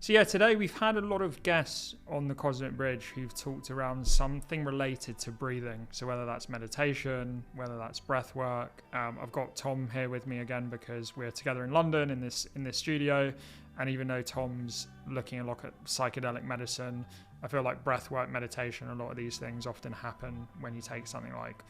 So yeah, today we've had a lot of guests on the Cosmic Bridge who've talked around something related to breathing. So whether that's meditation, whether that's breath work. I've got Tom here with me again because we're together in London in this studio. And even though Tom's looking a lot at psychedelic medicine, I feel like breath work, meditation, a lot of these things often happen when you take something like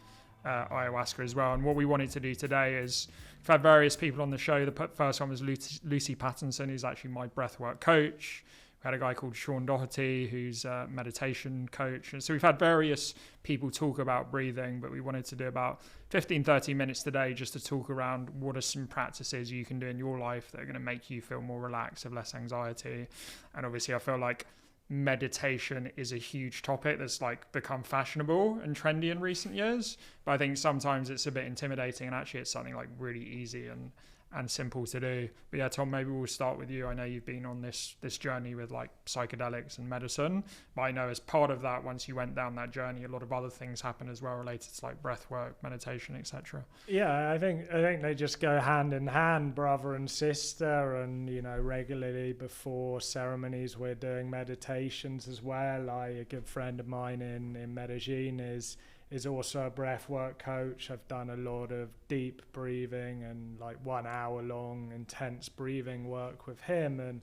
ayahuasca as well. And what we wanted to do today is we've had various people on the show. The first one was Lucy Pattinson, who's actually my breathwork coach. We had a guy called Shaun Doherty, who's a meditation coach. And so we've had various people talk about breathing, but we wanted to do about 15-30 minutes today just to talk around what are some practices you can do in your life that are going to make you feel more relaxed, have less anxiety. And obviously I feel like meditation is a huge topic that's like become fashionable and trendy in recent years, but I think sometimes it's a bit intimidating, and actually it's something like really easy and simple to do. But yeah, Tom, maybe we'll start with you. I know you've been on this journey with like psychedelics and medicine, but I know as part of that, once you went down that journey, a lot of other things happen as well related to like breath work, meditation, etc. Yeah, I think they just go hand in hand, brother and sister. And regularly before ceremonies we're doing meditations as well. A good friend of mine in Medellin is also a breathwork coach. I've done a lot of deep breathing and like 1 hour long intense breathing work with him. And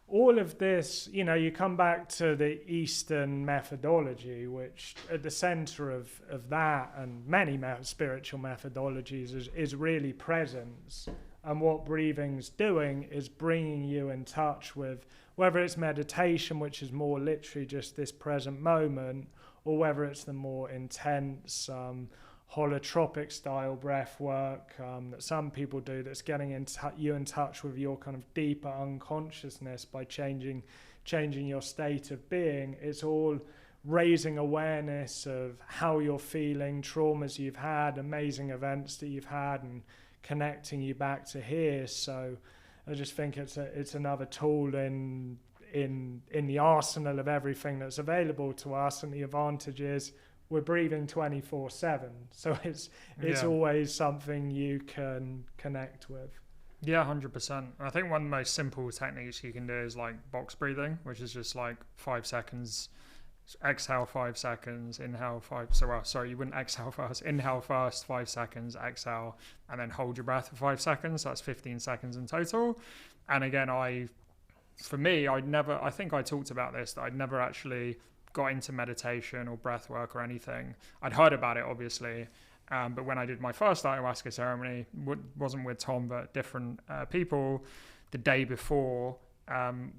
all of this, you come back to the Eastern methodology, which at the center of that and many spiritual methodologies is really presence. And what breathing's doing is bringing you in touch with, whether it's meditation, which is more literally just this present moment, or whether it's the more intense holotropic style breath work that some people do, that's getting you in touch with your kind of deeper unconsciousness by changing your state of being. It's all raising awareness of how you're feeling, traumas you've had, amazing events that you've had, and connecting you back to here. So I just think it's another tool in the arsenal of everything that's available to us. And the advantage is we're breathing 24/7, so it's always something you can connect with. Yeah, 100%. I think one of the most simple techniques you can do is like box breathing, which is just like 5 seconds, exhale 5 seconds, inhale 5. Sorry, you wouldn't exhale first. Inhale first, 5 seconds, exhale, and then hold your breath for 5 seconds. That's 15 seconds in total. And again, I think I talked about this, that I'd never actually got into meditation or breath work or anything. I'd heard about it, obviously, but when I did my first ayahuasca ceremony, wasn't with Tom, but different people, the day before,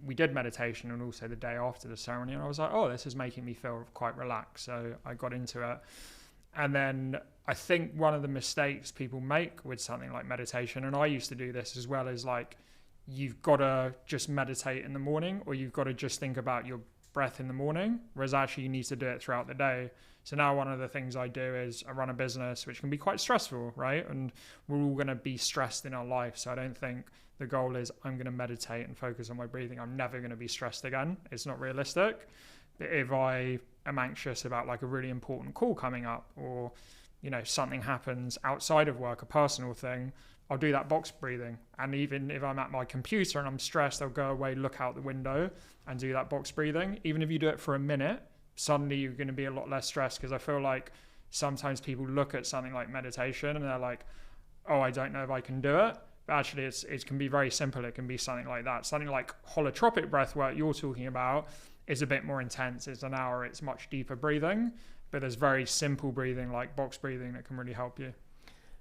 we did meditation, and also the day after the ceremony, and I was like, oh, this is making me feel quite relaxed, so I got into it. And then I think one of the mistakes people make with something like meditation, and I used to do this as well, is like, you've got to just meditate in the morning, or you've got to just think about your breath in the morning, whereas actually you need to do it throughout the day. So now one of the things I do is I run a business, which can be quite stressful, right? And we're all going to be stressed in our life. So I don't think the goal is I'm going to meditate and focus on my breathing. I'm never going to be stressed again. It's not realistic. But if I am anxious about like a really important call coming up, or something happens outside of work, a personal thing, I'll do that box breathing. And even if I'm at my computer and I'm stressed, I'll go away, look out the window and do that box breathing. Even if you do it for a minute, suddenly you're going to be a lot less stressed, because I feel like sometimes people look at something like meditation and they're like, oh, I don't know if I can do it. But actually it can be very simple. It can be something like that. Something like holotropic breath work you're talking about is a bit more intense. It's an hour. It's much deeper breathing. But there's very simple breathing like box breathing that can really help you.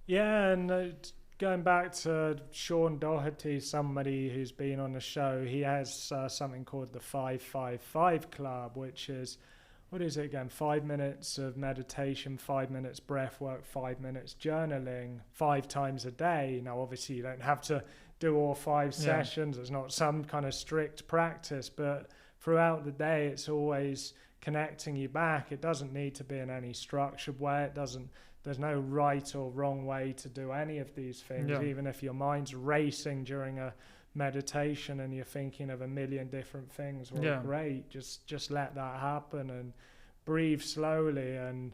Yeah, and going back to Shaun Doherty, somebody who's been on the show, he has something called the 5-5-5 Club, which is, what is it again? 5 minutes of meditation, 5 minutes breath work, 5 minutes journaling, 5 times a day. Now, obviously, you don't have to do all 5 sessions. It's not some kind of strict practice, but throughout the day, it's always connecting you back. It doesn't need to be in any structured way. There's no right or wrong way to do any of these things. Even if your mind's racing during a meditation and you're thinking of a million different things, well, great, just let that happen and breathe slowly. And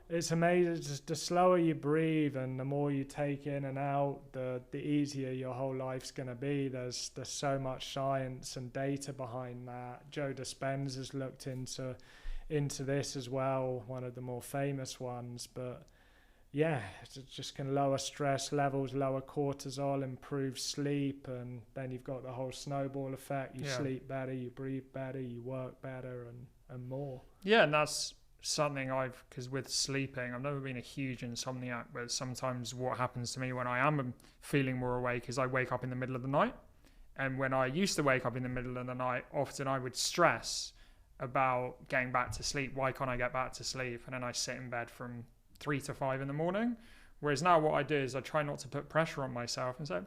It's amazing. Just the slower you breathe and the more you take in and out, the easier your whole life's going to be. There's so much science and data behind that. Joe Dispenza's looked into this as well, one of the more famous ones. But yeah, it just can lower stress levels, lower cortisol, improve sleep, and then you've got the whole snowball effect. You sleep better, you breathe better, you work better, and more. Yeah, and that's something because with sleeping, I've never been a huge insomniac, but sometimes what happens to me when I am feeling more awake is I wake up in the middle of the night. And when I used to wake up in the middle of the night, often I would stress about getting back to sleep. Why can't I get back to sleep? And then I sit in bed from 3 to 5 in the morning. Whereas now what I do is I try not to put pressure on myself and say,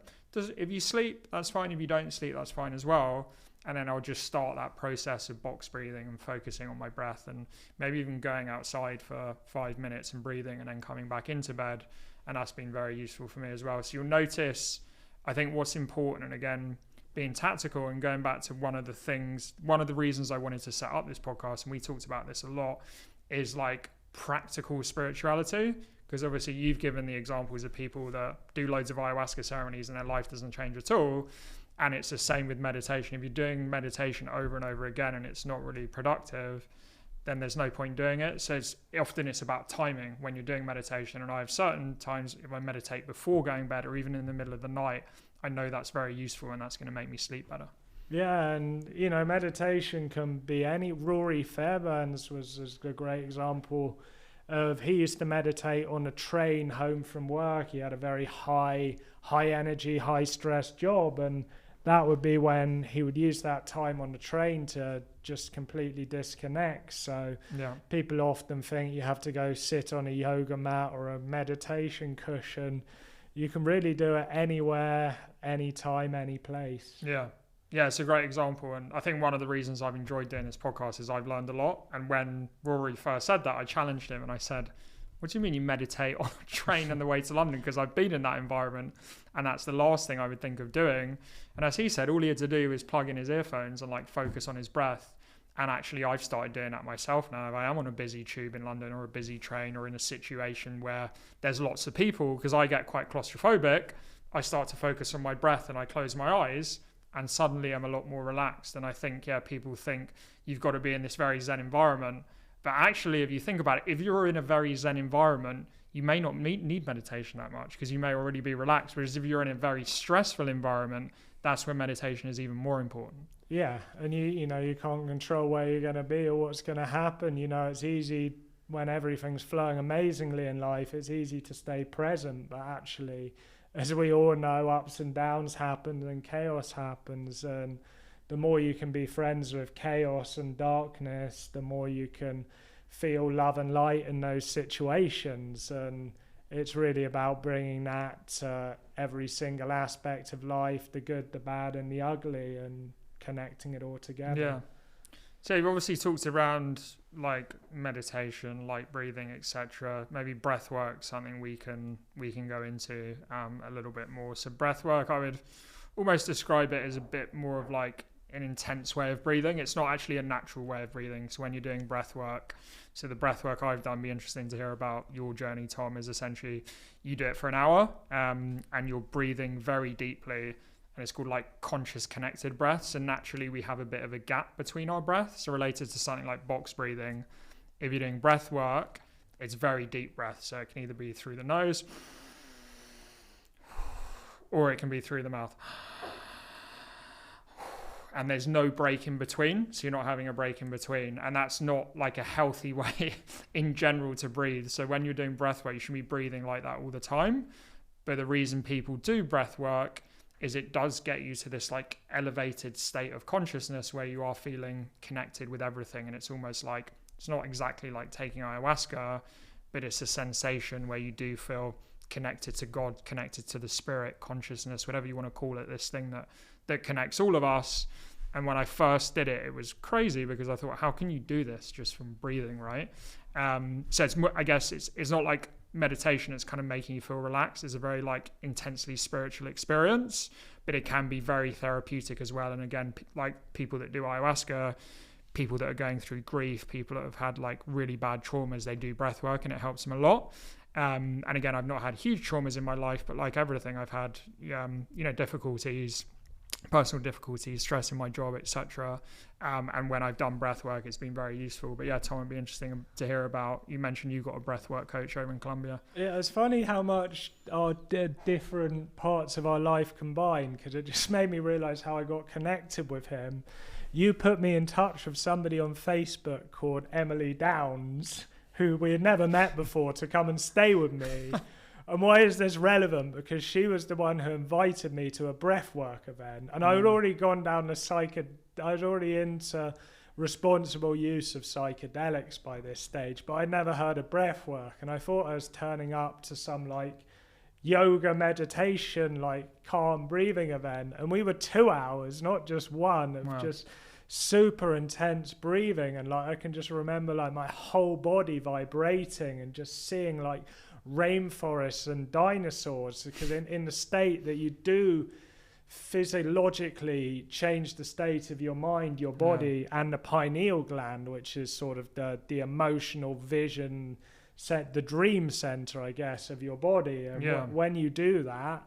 if you sleep, that's fine. If you don't sleep, that's fine as well. And then I'll just start that process of box breathing and focusing on my breath, and maybe even going outside for 5 minutes and breathing and then coming back into bed. And that's been very useful for me as well. So you'll notice, I think what's important, and again, being tactical and going back to one of the reasons I wanted to set up this podcast, and we talked about this a lot, is like practical spirituality. Because obviously you've given the examples of people that do loads of ayahuasca ceremonies and their life doesn't change at all. And it's the same with meditation. If you're doing meditation over and over again and it's not really productive, then there's no point doing it. So often it's about timing when you're doing meditation. And I have certain times if I meditate before going to bed or even in the middle of the night, I know that's very useful and that's going to make me sleep better. Yeah, and meditation can be any. Rory Fairbairn's was a great example of, he used to meditate on a train home from work. He had a very high energy, high stress job, and that would be when he would use that time on the train to just completely disconnect. So people often think you have to go sit on a yoga mat or a meditation cushion. You can really do it anywhere, anytime, any place. Yeah, it's a great example. And I think one of the reasons I've enjoyed doing this podcast is I've learned a lot. And when Rory first said that, I challenged him and I said, what do you mean you meditate on a train on the way to London? Because I've been in that environment and that's the last thing I would think of doing. And as he said, all he had to do was plug in his earphones and like focus on his breath. And actually I've started doing that myself now. If I am on a busy tube in London or a busy train or in a situation where there's lots of people, because I get quite claustrophobic, I start to focus on my breath and I close my eyes. And suddenly I'm a lot more relaxed. And I think, people think you've got to be in this very Zen environment. But actually, if you think about it, if you're in a very Zen environment, you may not need meditation that much because you may already be relaxed. Whereas if you're in a very stressful environment, that's when meditation is even more important. Yeah, and you can't control where you're going to be or what's going to happen. It's easy when everything's flowing amazingly in life. It's easy to stay present, but actually, as we all know, ups and downs happen and chaos happens. And the more you can be friends with chaos and darkness, the more you can feel love and light in those situations. And it's really about bringing that to every single aspect of life, the good, the bad, and the ugly, and connecting it all together. Yeah. So you've obviously talked around like meditation, light breathing, etc. Maybe breath work, something we can go into a little bit more. So breath work, I would almost describe it as a bit more of like an intense way of breathing. It's not actually a natural way of breathing. So when you're doing breath work, so the breath work I've done, be interesting to hear about your journey, Tom, is essentially you do it for an hour and you're breathing very deeply. And it's called like conscious connected breaths. And naturally we have a bit of a gap between our breaths. So related to something like box breathing, if you're doing breath work, it's very deep breath. So it can either be through the nose or it can be through the mouth. And there's no break in between. So you're not having a break in between. And that's not like a healthy way in general to breathe. So when you're doing breath work, you should be breathing like that all the time. But the reason people do breath work is it does get you to this like elevated state of consciousness where you are feeling connected with everything. And it's almost like, it's not exactly like taking ayahuasca, but it's a sensation where you do feel connected to God, connected to the spirit, consciousness, whatever you want to call it, this thing that connects all of us. And when I first did it, it was crazy because I thought, how can you do this just from breathing, right? So I guess it's not like meditation, it's kind of making you feel relaxed. It's a very like intensely spiritual experience, but it can be very therapeutic as well. And again, like people that do ayahuasca people that are going through grief, people that have had like really bad traumas, they do breath work and it helps them a lot. And again, I've not had huge traumas in my life, but like everything, I've had, difficulties, personal difficulties, stress in my job, etc. And when I've done breath work, it's been very useful. But yeah, Tom, it'd be interesting to hear about. You mentioned you got a breath work coach over in Colombia. Yeah, it's funny how much our different parts of our life combine, because it just made me realize how I got connected with him. You put me in touch with somebody on Facebook called Emily Downs, who we had never met before, to come and stay with me. And why is this relevant? Because she was the one who invited me to a breathwork event. And I had already gone down I was already into responsible use of psychedelics by this stage, but I'd never heard of breathwork. And I thought I was turning up to some like yoga meditation, like calm breathing event. And we were 2 hours, not just one, of just super intense breathing. And like I can just remember like my whole body vibrating and just seeing like rainforests and dinosaurs, because in the state that you do physiologically change the state of your mind, your body, and the pineal gland, which is sort of the emotional vision set, the dream center, I guess, of your body. And when you do that,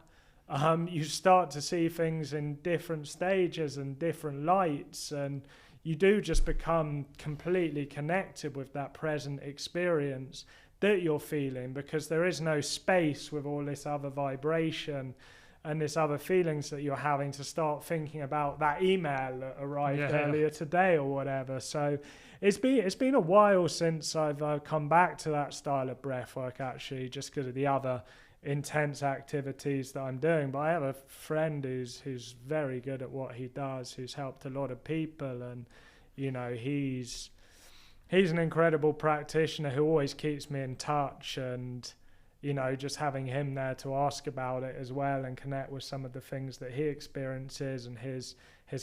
you start to see things in different stages and different lights, and you do just become completely connected with that present experience that you're feeling, because there is no space with all this other vibration and this other feelings that you're having to start thinking about that email that arrived earlier today or whatever. So it's been a while since I've come back to that style of breathwork, actually, just because of the other intense activities that I'm doing. But I have a friend who's very good at what he does, who's helped a lot of people, and he's an incredible practitioner who always keeps me in touch, and just having him there to ask about it as well and connect with some of the things that he experiences and his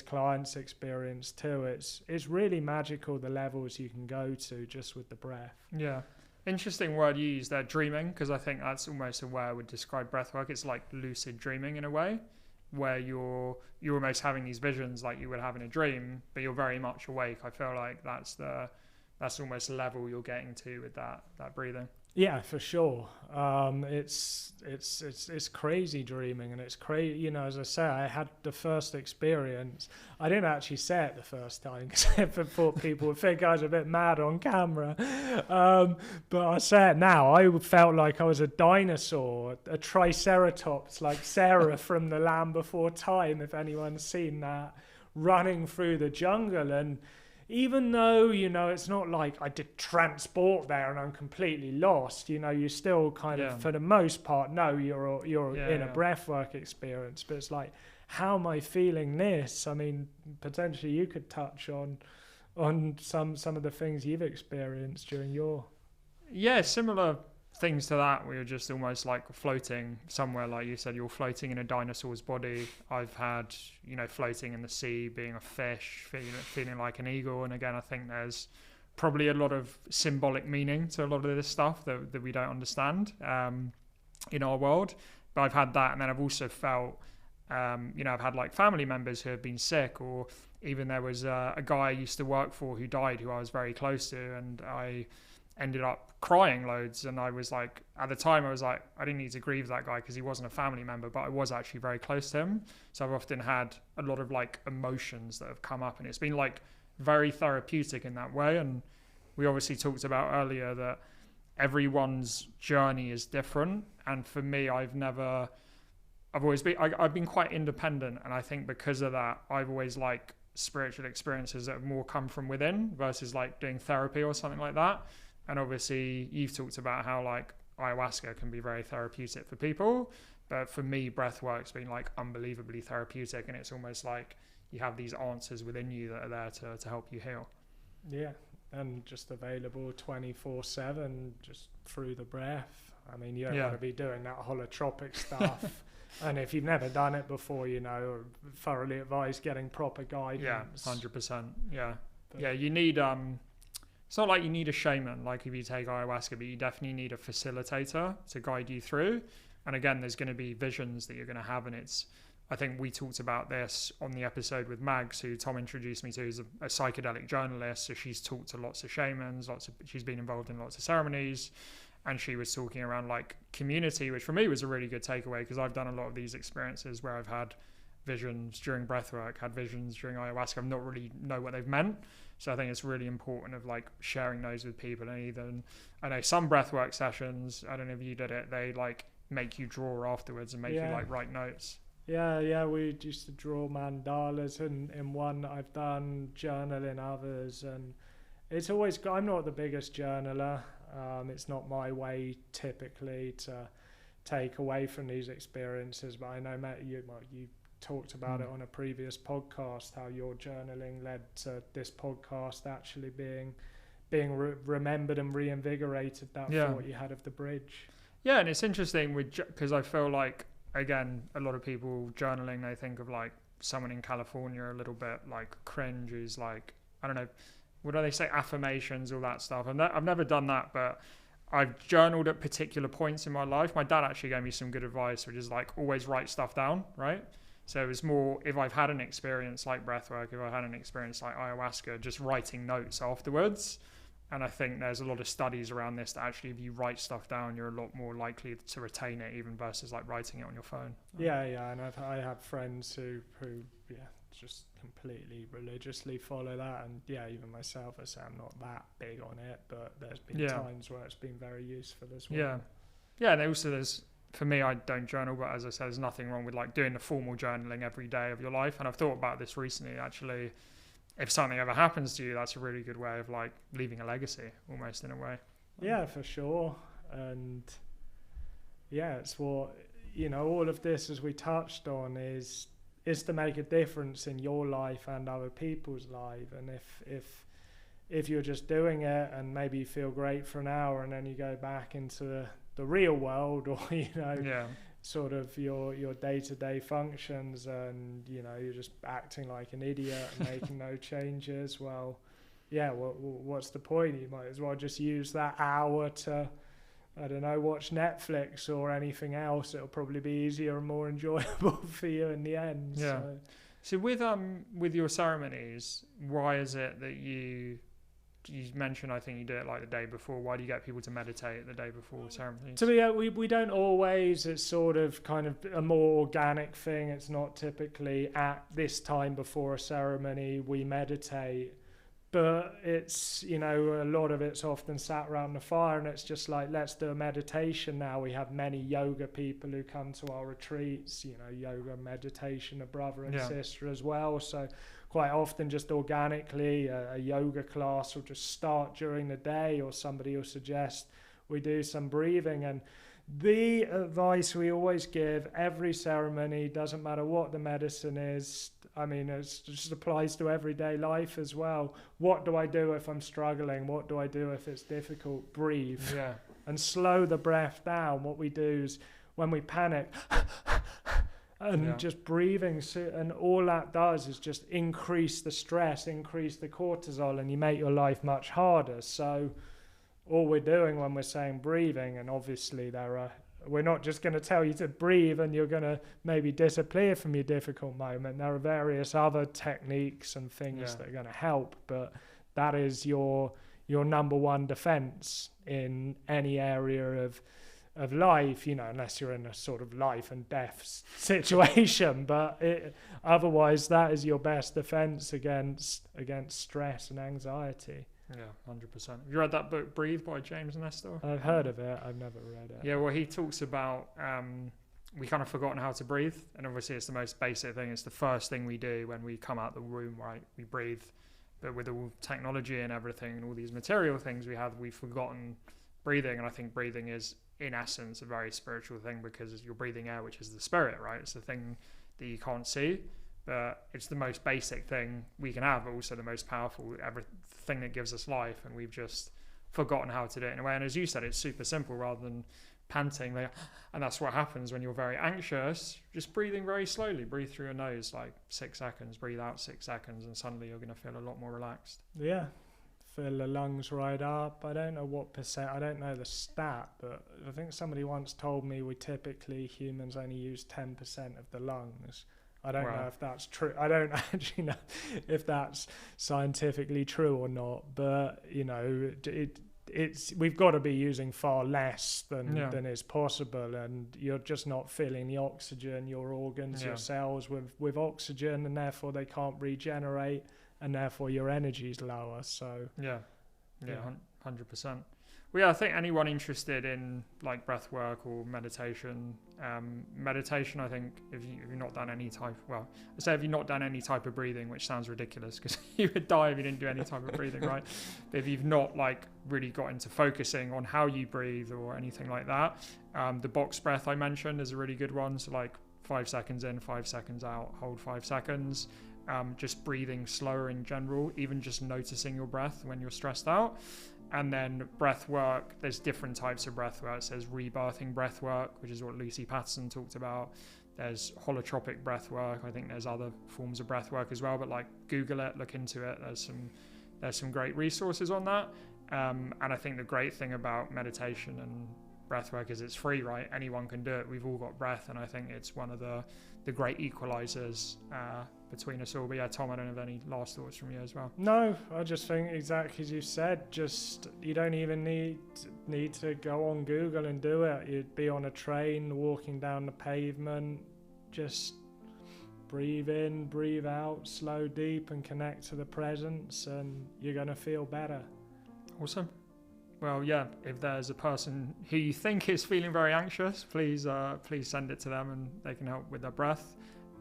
clients experience too. It's really magical, the levels you can go to just with the breath. Yeah. Interesting word you use there, dreaming, because I think that's almost a way I would describe breathwork. It's like lucid dreaming in a way, where you're almost having these visions like you would have in a dream, but you're very much awake. I feel like that's almost the level you're getting to with that breathing. Yeah, for sure. It's crazy dreaming, and it's crazy. As I say, I had the first experience. I didn't actually say it the first time because I thought people would think I was a bit mad on camera. But I say it now. I felt like I was a dinosaur, a triceratops, like Sarah from The Land Before Time, if anyone's seen that, running through the jungle. And even though, it's not like I did transport there and I'm completely lost, you still kind of, for the most part, know you're in a breathwork experience. But it's like, how am I feeling this? I mean, potentially you could touch on some of the things you've experienced during your... Yeah, similar things to that. We were just almost like floating somewhere, like you said, you're floating in a dinosaur's body. I've had, floating in the sea, being a fish, feeling like an eagle. And again, I think there's probably a lot of symbolic meaning to a lot of this stuff that we don't understand in our world. But I've had that, and then I've also felt, I've had like family members who have been sick, or even there was a guy I used to work for who died, who I was very close to, and I ended up crying loads. And I was like, at the time I was like, I didn't need to grieve that guy because he wasn't a family member, but I was actually very close to him. So I've often had a lot of like emotions that have come up, and it's been like very therapeutic in that way. And we obviously talked about earlier that everyone's journey is different. And for me, I've been quite independent. And I think because of that, I've always like spiritual experiences that have more come from within versus like doing therapy or something like that. And obviously you've talked about how like ayahuasca can be very therapeutic for people, but for me, breathwork's been like unbelievably therapeutic, and it's almost like you have these answers within you that are there to help you heal. Yeah, and just available 24/7 just through the breath. I mean, you don't want to be doing that holotropic stuff. And if you've never done it before, thoroughly advise getting proper guidance. Yeah, 100%. Yeah. But you need... It's not like you need a shaman, like if you take ayahuasca, but you definitely need a facilitator to guide you through. And again, there's going to be visions that you're going to have, and it's I think we talked about this on the episode with Mags, who Tom introduced me to, who's a psychedelic journalist. So she's talked to lots of shamans, she's been involved in lots of ceremonies, and she was talking around like community, which for me was a really good takeaway, because I've done a lot of these experiences where I've had visions during breathwork, had visions during ayahuasca. I've not really know what they've meant. So I think it's really important of like sharing those with people. And even, I know some breathwork sessions, I don't know if you did it, they like make you draw afterwards and make you like write notes. Yeah, we used to draw mandalas in one that I've done, journal in others, and it's always, I'm not the biggest journaler. It's not my way typically to take away from these experiences, but I know, Matt, you talked about it on a previous podcast, how your journaling led to this podcast actually being remembered and reinvigorated that thought you had of the bridge. Yeah, and it's interesting because I feel like, again, a lot of people journaling, they think of like someone in California a little bit like cringe, who's like, I don't know, what do they say, affirmations, all that stuff. I've never done that, but I've journaled at particular points in my life. My dad actually gave me some good advice, which is like always write stuff down, right? So it's more, if I've had an experience like breathwork, if I had an experience like ayahuasca, just writing notes afterwards. And I think there's a lot of studies around this that actually, if you write stuff down, you're a lot more likely to retain it, even versus like writing it on your phone. Yeah, and I have friends who just completely religiously follow that, and even myself, I say I'm not that big on it, but there's been times where it's been very useful as well. Yeah, and also there's, for me, I don't journal, but as I said, there's nothing wrong with like doing the formal journaling every day of your life. And I've thought about this recently, actually. If something ever happens to you, that's a really good way of like leaving a legacy, almost, in a way. Yeah, for sure. And it's what, all of this, as we touched on, is to make a difference in your life and other people's life. And if you're just doing it and maybe you feel great for an hour and then you go back into the real world, or sort of your day-to-day functions, and you're just acting like an idiot and making no changes, what's the point? You might as well just use that hour to, I don't know, watch Netflix or anything else. It'll probably be easier and more enjoyable for you in the end. So with your ceremonies, why is it that you mentioned, I think you do it like the day before. Why do you get people to meditate the day before ceremonies? So we don't always. It's sort of kind of a more organic thing. It's not typically at this time before a ceremony we meditate, but it's, a lot of it's often sat around the fire, and it's just like, let's do a meditation now. We have many yoga people who come to our retreats, yoga, meditation, a brother and sister as well. So quite often, just organically, a yoga class will just start during the day, or somebody will suggest we do some breathing. And the advice we always give, every ceremony, doesn't matter what the medicine is, I mean, it just applies to everyday life as well. What do I do if I'm struggling? What do I do if it's difficult? Breathe. And slow the breath down. What we do is, when we panic, and just breathing, and all that does is just increase the stress, increase the cortisol, and you make your life much harder. So all we're doing when we're saying breathing, and obviously we're not just going to tell you to breathe and you're going to maybe disappear from your difficult moment. There are various other techniques and things that are going to help, but that is your number one defense in any area of life, unless you're in a sort of life and death situation. But otherwise, that is your best defense against stress and anxiety. Yeah, 100%. Have you read that book, Breathe, by James Nestor? I've heard of it. I've never read it. Yeah, well, he talks about we kind of forgotten how to breathe. And obviously, it's the most basic thing. It's the first thing we do when we come out the womb, right? We breathe. But with all technology and everything and all these material things we have, we've forgotten breathing. And I think breathing is, in essence, a very spiritual thing, because you're breathing air, which is the spirit, right? It's the thing that you can't see. But it's the most basic thing we can have, but also the most powerful thing that gives us life, and we've just forgotten how to do it in a way. And as you said, it's super simple rather than panting. And that's what happens when you're very anxious. Just breathing very slowly. Breathe through your nose like 6 seconds, breathe out 6 seconds, and suddenly you're going to feel a lot more relaxed. Yeah, fill the lungs right up. I don't know what percent, I don't know the stat, but I think somebody once told me humans only use 10% of the lungs. I don't know if that's true. I don't actually know if that's scientifically true or not, but you know, it's we've got to be using far less than is possible, and you're just not filling the oxygen, your organs, your cells with oxygen, and therefore they can't regenerate, and therefore your energy's lower. So 100%. Well, yeah, I think anyone interested in like breath work or meditation, I think if you've not done any type, well, I say if you've not done any type of breathing, which sounds ridiculous because you would die if you didn't do any type of breathing, right? But if you've not like really got into focusing on how you breathe or anything like that, the box breath I mentioned is a really good one. So like 5 seconds in, 5 seconds out, hold 5 seconds. Just breathing slower in general, even just noticing your breath when you're stressed out. And then breath work, there's different types of breath work. There's rebirthing breath work, which is what Lucy Pattinson talked about. There's holotropic breath work. I think there's other forms of breath work as well, but like Google it, look into it. There's some great resources on that. And I think the great thing about meditation and breath work is it's free, right? Anyone can do it. We've all got breath, and I think it's one of the great equalizers between us all. But yeah, Tom, I don't have any last thoughts from you as well. No, I just think exactly as you said, just you don't even need to go on Google and do it. You'd be on a train, walking down the pavement, just breathe in, breathe out, slow, deep, and connect to the presence, and you're going to feel better. Awesome. Well, yeah, if there's a person who you think is feeling very anxious, please send it to them and they can help with their breath.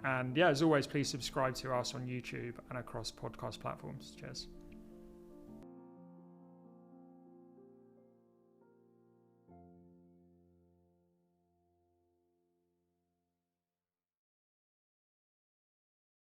And yeah, as always, please subscribe to us on YouTube and across podcast platforms. Cheers.